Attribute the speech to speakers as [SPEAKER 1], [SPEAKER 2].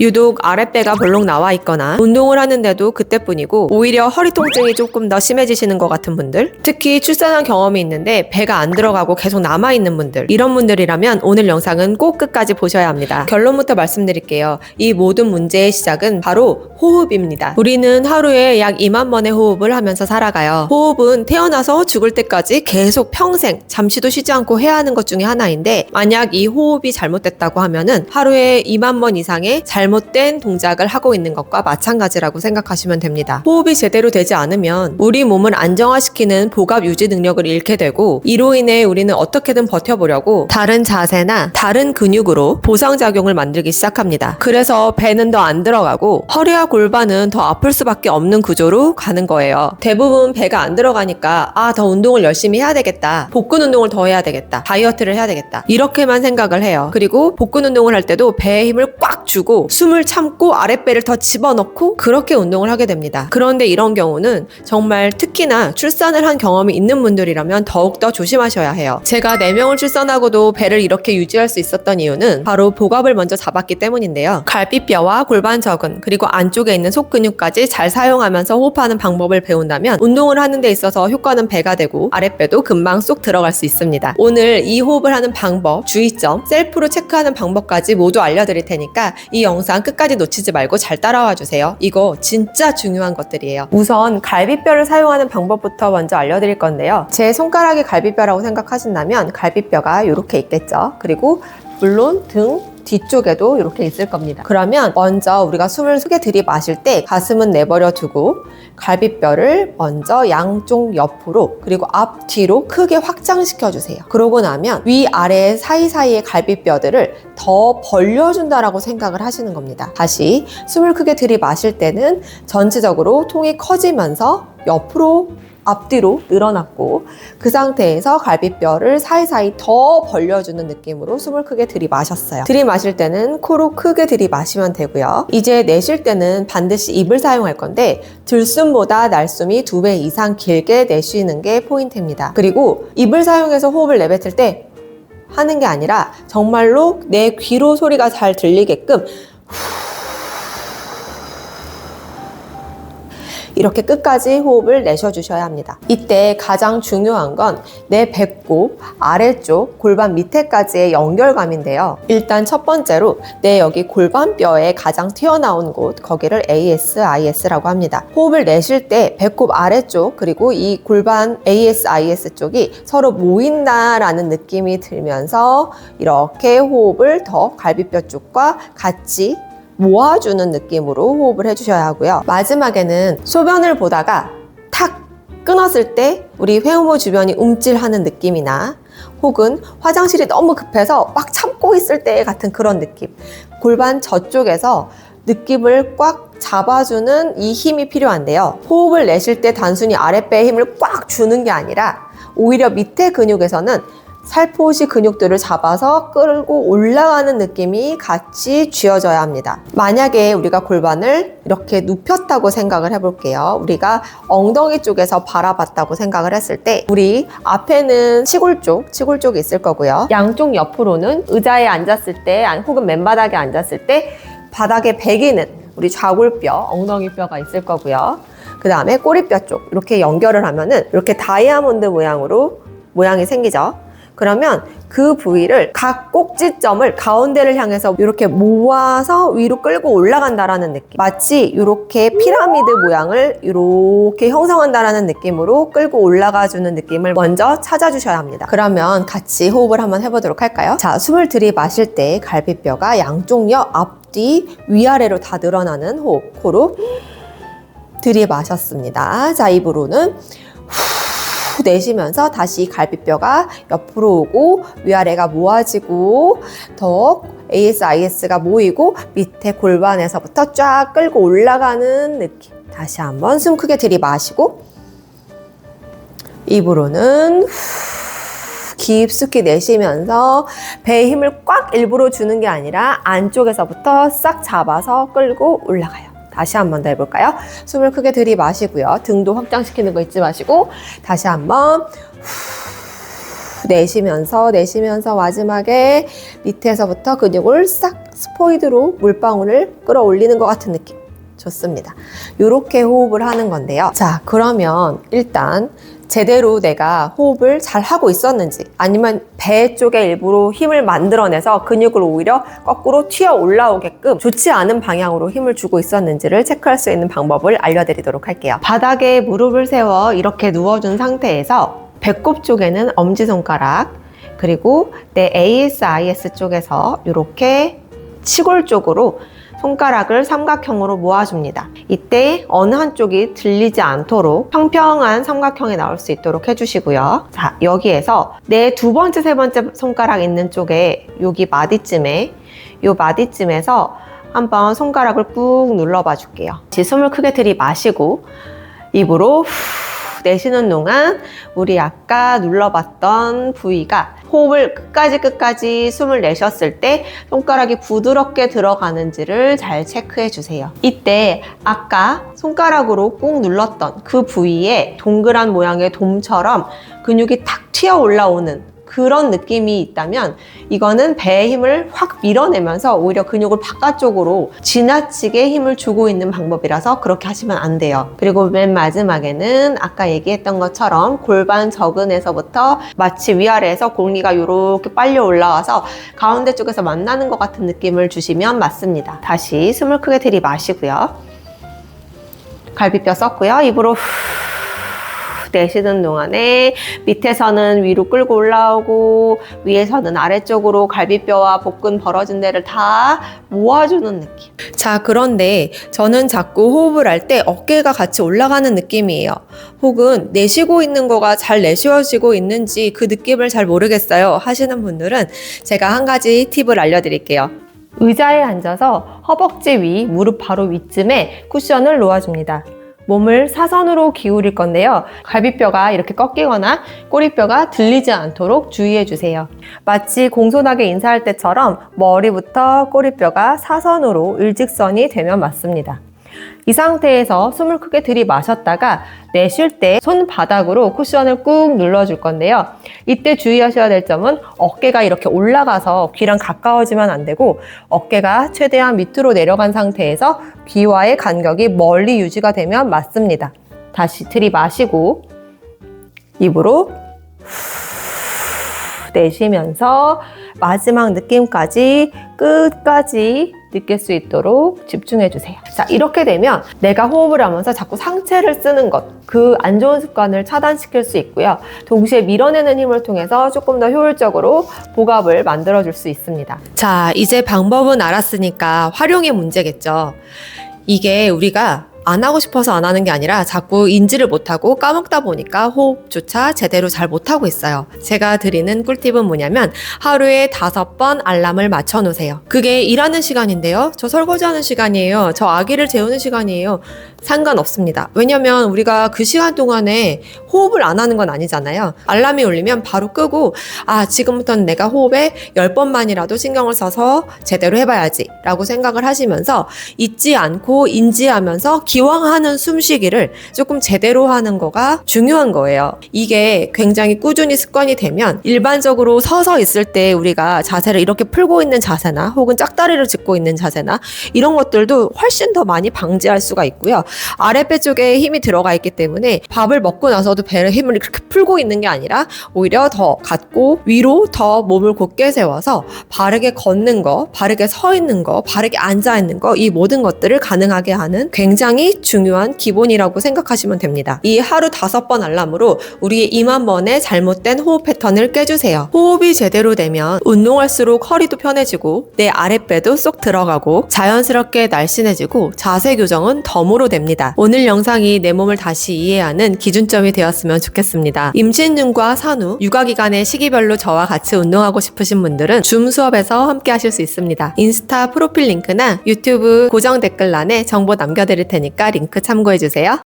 [SPEAKER 1] 유독 아랫배가 볼록 나와 있거나 운동을 하는데도 그때뿐이고 오히려 허리 통증이 조금 더 심해지시는 것 같은 분들, 특히 출산한 경험이 있는데 배가 안 들어가고 계속 남아있는 분들, 이런 분들이라면 오늘 영상은 꼭 끝까지 보셔야 합니다. 결론부터 말씀드릴게요. 이 모든 문제의 시작은 바로 호흡입니다. 우리는 하루에 약 2만 번의 호흡을 하면서 살아가요. 호흡은 태어나서 죽을 때까지 계속 평생 잠시도 쉬지 않고 해야 하는 것 중에 하나인데, 만약 이 호흡이 잘못됐다고 하면은 하루에 2만 번 이상의 잘못된 동작을 하고 있는 것과 마찬가지라고 생각하시면 됩니다. 호흡이 제대로 되지 않으면 우리 몸을 안정화시키는 복압 유지 능력을 잃게 되고, 이로 인해 우리는 어떻게든 버텨보려고 다른 자세나 다른 근육으로 보상작용을 만들기 시작합니다. 그래서 배는 더 안 들어가고 허리와 골반은 더 아플 수밖에 없는 구조로 가는 거예요. 대부분 배가 안 들어가니까 더 운동을 열심히 해야 되겠다, 복근 운동을 더 해야 되겠다, 다이어트를 해야 되겠다, 이렇게만 생각을 해요. 그리고 복근 운동을 할 때도 배에 힘을 꽉 주고 숨을 참고 아랫배를 더 집어넣고 그렇게 운동을 하게 됩니다. 그런데 이런 경우는 정말 특히나 출산을 한 경험이 있는 분들이라면 더욱더 조심하셔야 해요. 제가 4명을 출산하고도 배를 이렇게 유지할 수 있었던 이유는 바로 복압을 먼저 잡았기 때문인데요. 갈비뼈와 골반 저근, 그리고 안쪽에 있는 속근육까지 잘 사용하면서 호흡하는 방법을 배운다면 운동을 하는 데 있어서 효과는 배가 되고 아랫배도 금방 쏙 들어갈 수 있습니다. 오늘 이 호흡을 하는 방법, 주의점, 셀프로 체크하는 방법까지 모두 알려드릴 테니까 이 영상 끝까지 놓치지 말고 잘 따라와 주세요. 이거 진짜 중요한 것들이에요. 우선 갈비뼈를 사용하는 방법부터 먼저 알려드릴 건데요. 제 손가락이 갈비뼈라고 생각하신다면 갈비뼈가 이렇게 있겠죠. 그리고 물론 등 뒤쪽에도 이렇게 있을 겁니다. 그러면 먼저 우리가 숨을 크게 들이마실 때 가슴은 내버려 두고 갈비뼈를 먼저 양쪽 옆으로 그리고 앞뒤로 크게 확장시켜 주세요. 그러고 나면 위아래 사이사이의 갈비뼈들을 더 벌려준다라고 생각을 하시는 겁니다. 다시 숨을 크게 들이마실 때는 전체적으로 통이 커지면서 옆으로 앞뒤로 늘어났고, 그 상태에서 갈비뼈를 사이사이 더 벌려주는 느낌으로 숨을 크게 들이마셨어요. 들이마실 때는 코로 크게 들이마시면 되고요. 이제 내쉴 때는 반드시 입을 사용할 건데 들숨보다 날숨이 2배 이상 길게 내쉬는 게 포인트입니다. 그리고 입을 사용해서 호흡을 내뱉을 때 하는 게 아니라 정말로 내 귀로 소리가 잘 들리게끔 이렇게 끝까지 호흡을 내쉬어주셔야 합니다. 이때 가장 중요한 건 내 배꼽 아래쪽 골반 밑에까지의 연결감인데요. 일단 첫 번째로 내 여기 골반뼈에 가장 튀어나온 곳, 거기를 AS-IS라고 합니다. 호흡을 내쉴 때 배꼽 아래쪽 그리고 이 골반 AS-IS 쪽이 서로 모인다라는 느낌이 들면서 이렇게 호흡을 더 갈비뼈 쪽과 같이 모아주는 느낌으로 호흡을 해주셔야 하고요. 마지막에는 소변을 보다가 탁 끊었을 때 우리 회음부 주변이 움찔하는 느낌이나 혹은 화장실이 너무 급해서 막 참고 있을 때 같은 그런 느낌, 골반 저쪽에서 느낌을 꽉 잡아주는 이 힘이 필요한데요. 호흡을 내쉴 때 단순히 아랫배에 힘을 꽉 주는 게 아니라 오히려 밑에 근육에서는 살포시 근육들을 잡아서 끌고 올라가는 느낌이 같이 쥐어져야 합니다. 만약에 우리가 골반을 이렇게 눕혔다고 생각을 해볼게요. 우리가 엉덩이 쪽에서 바라봤다고 생각을 했을 때 우리 앞에는 치골쪽이 있을 거고요. 양쪽 옆으로는 의자에 앉았을 때 혹은 맨바닥에 앉았을 때 바닥에 베기는 우리 좌골뼈, 엉덩이뼈가 있을 거고요. 그 다음에 꼬리뼈 쪽 이렇게 연결을 하면은 이렇게 다이아몬드 모양이 생기죠. 그러면 그 부위를 각 꼭지점을 가운데를 향해서 이렇게 모아서 위로 끌고 올라간다라는 느낌, 마치 이렇게 피라미드 모양을 이렇게 형성한다라는 느낌으로 끌고 올라가주는 느낌을 먼저 찾아주셔야 합니다. 그러면 같이 호흡을 한번 해보도록 할까요? 자, 숨을 들이마실 때 갈비뼈가 양쪽 옆, 앞뒤, 위아래로 다 늘어나는 호흡, 코로 들이마셨습니다. 자, 입으로는 내쉬면서 다시 갈비뼈가 옆으로 오고 위아래가 모아지고 더 AS-IS가 모이고 밑에 골반에서부터 쫙 끌고 올라가는 느낌. 다시 한번 숨 크게 들이마시고 입으로는 깊숙이 내쉬면서 배에 힘을 꽉 일부러 주는 게 아니라 안쪽에서부터 싹 잡아서 끌고 올라가요. 다시 한 번 더 해볼까요? 숨을 크게 들이마시고요. 등도 확장시키는 거 잊지 마시고 다시 한번 내쉬면서 마지막에 밑에서부터 근육을 싹 스포이드로 물방울을 끌어올리는 것 같은 느낌. 좋습니다. 이렇게 호흡을 하는 건데요. 자, 그러면 일단 제대로 내가 호흡을 잘 하고 있었는지, 아니면 배 쪽에 일부러 힘을 만들어내서 근육을 오히려 거꾸로 튀어 올라오게끔 좋지 않은 방향으로 힘을 주고 있었는지를 체크할 수 있는 방법을 알려드리도록 할게요. 바닥에 무릎을 세워 이렇게 누워준 상태에서 배꼽 쪽에는 엄지손가락, 그리고 내 ASIS 쪽에서 이렇게 치골 쪽으로 손가락을 삼각형으로 모아줍니다. 이때 어느 한쪽이 들리지 않도록 평평한 삼각형이 나올 수 있도록 해주시고요. 자, 여기에서 내 두 번째, 세 번째 손가락 있는 쪽에 여기 마디쯤에, 요 마디쯤에서 한번 손가락을 꾹 눌러봐 줄게요. 숨을 크게 들이마시고 입으로 후 내쉬는 동안 우리 아까 눌러봤던 부위가 호흡을 끝까지 숨을 내셨을 때 손가락이 부드럽게 들어가는지를 잘 체크해 주세요. 이때 아까 손가락으로 꾹 눌렀던 그 부위에 동그란 모양의 돔처럼 근육이 탁 튀어 올라오는 그런 느낌이 있다면 이거는 배의 힘을 확 밀어내면서 오히려 근육을 바깥쪽으로 지나치게 힘을 주고 있는 방법이라서 그렇게 하시면 안 돼요. 그리고 맨 마지막에는 아까 얘기했던 것처럼 골반 저근에서부터 마치 위아래에서 공기가 이렇게 빨려 올라와서 가운데 쪽에서 만나는 것 같은 느낌을 주시면 맞습니다. 다시 숨을 크게 들이마시고요. 갈비뼈 썼고요. 입으로 내쉬는 동안에 밑에서는 위로 끌고 올라오고 위에서는 아래쪽으로 갈비뼈와 복근 벌어진 데를 다 모아주는 느낌. 자, 그런데 저는 자꾸 호흡을 할 때 어깨가 같이 올라가는 느낌이에요. 혹은 내쉬고 있는 거가 잘 내쉬어지고 있는지 그 느낌을 잘 모르겠어요 하시는 분들은 제가 한 가지 팁을 알려드릴게요. 의자에 앉아서 허벅지 위, 무릎 바로 위쯤에 쿠션을 놓아줍니다. 몸을 사선으로 기울일 건데요. 갈비뼈가 이렇게 꺾이거나 꼬리뼈가 들리지 않도록 주의해 주세요. 마치 공손하게 인사할 때처럼 머리부터 꼬리뼈가 사선으로 일직선이 되면 맞습니다. 이 상태에서 숨을 크게 들이마셨다가 내쉴 때 손바닥으로 쿠션을 꾹 눌러줄 건데요. 이때 주의하셔야 될 점은 어깨가 이렇게 올라가서 귀랑 가까워지면 안 되고 어깨가 최대한 밑으로 내려간 상태에서 귀와의 간격이 멀리 유지가 되면 맞습니다. 다시 들이마시고 입으로 내쉬면서 마지막 느낌까지 끝까지 느낄 수 있도록 집중해 주세요. 자, 이렇게 되면 내가 호흡을 하면서 자꾸 상체를 쓰는 것, 그 안 좋은 습관을 차단시킬 수 있고요. 동시에 밀어내는 힘을 통해서 조금 더 효율적으로 복압을 만들어 줄 수 있습니다. 자, 이제 방법은 알았으니까 활용의 문제겠죠. 이게 우리가 안 하고 싶어서 안 하는 게 아니라 자꾸 인지를 못하고 까먹다 보니까 호흡조차 제대로 잘 못하고 있어요. 제가 드리는 꿀팁은 뭐냐면 하루에 5번 알람을 맞춰 놓으세요. 그게 일하는 시간인데요. 저 설거지하는 시간이에요. 저 아기를 재우는 시간이에요. 상관없습니다. 왜냐면 우리가 그 시간 동안에 호흡을 안 하는 건 아니잖아요. 알람이 울리면 바로 끄고 지금부터는 내가 호흡에 10번만이라도 신경을 써서 제대로 해봐야지 라고 생각을 하시면서 잊지 않고 인지하면서 기왕 하는 숨쉬기를 조금 제대로 하는 거가 중요한 거예요. 이게 굉장히 꾸준히 습관이 되면 일반적으로 서서 있을 때 우리가 자세를 이렇게 풀고 있는 자세나 혹은 짝다리를 짚고 있는 자세나 이런 것들도 훨씬 더 많이 방지할 수가 있고요. 아랫배 쪽에 힘이 들어가 있기 때문에 밥을 먹고 나서도 배를 힘을 이렇게 풀고 있는 게 아니라 오히려 더 갖고 위로 더 몸을 곧게 세워서 바르게 걷는 거, 바르게 서 있는 거, 바르게 앉아 있는 거, 이 모든 것들을 가능하게 하는 굉장히 중요한 기본이라고 생각하시면 됩니다. 이 하루 5번 알람으로 우리의 2만 번의 잘못된 호흡 패턴을 깨주세요. 호흡이 제대로 되면 운동할수록 허리도 편해지고 내 아랫배도 쏙 들어가고 자연스럽게 날씬해지고 자세 교정은 덤으로 됩니다. 오늘 영상이 내 몸을 다시 이해하는 기준점이 되었으면 좋겠습니다. 임신 중과 산후, 육아기간의 시기별로 저와 같이 운동하고 싶으신 분들은 줌 수업에서 함께 하실 수 있습니다. 인스타 프로필 링크나 유튜브 고정 댓글란에 정보 남겨드릴 테니까 링크 참고해주세요.